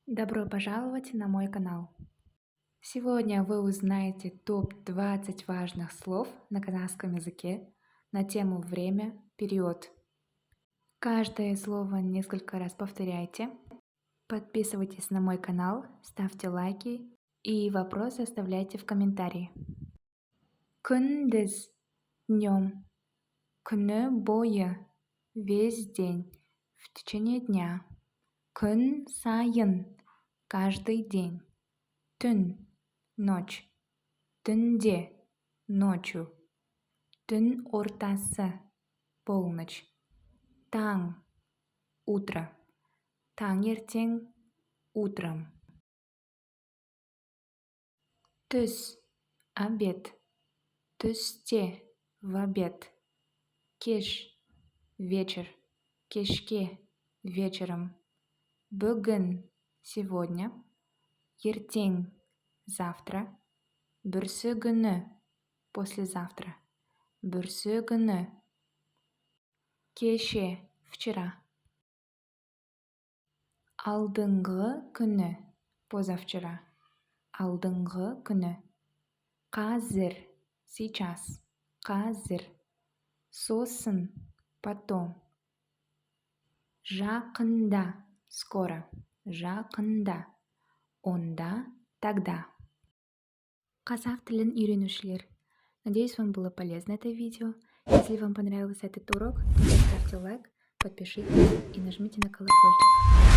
Добро пожаловать на мой канал. Сегодня вы узнаете топ-20 важных слов на казахском языке на тему время, период. Каждое слово несколько раз повторяйте. Подписывайтесь на мой канал, ставьте лайки и вопросы оставляйте в комментарии. Күндіз, днем. Күні бойы, весь день, в течение дня. Күн сайын, каждый день. Түн, ночь. Түнде, ночью. Түн ортасы, полночь. Таң, утро. Таңертең, утром. Түс, обед. Түсте, в обед. Кеш, вечер. Кешке, вечером. Бүгін, сегодня. Ертең, завтра. Бүрсігүні, послезавтра. Бүрсігүні. Кеше, вчера. Алдыңғы күні, позавчера. Алдыңғы күні. Қазір, сейчас. Қазір. Сосын, потом. Жақында, скоро. Жақында. Онда, тогда. Казах тілін үйренушілер. Надеюсь, вам было полезно это видео. Если вам понравился этот урок, то ставьте лайк, подпишитесь и нажмите на колокольчик.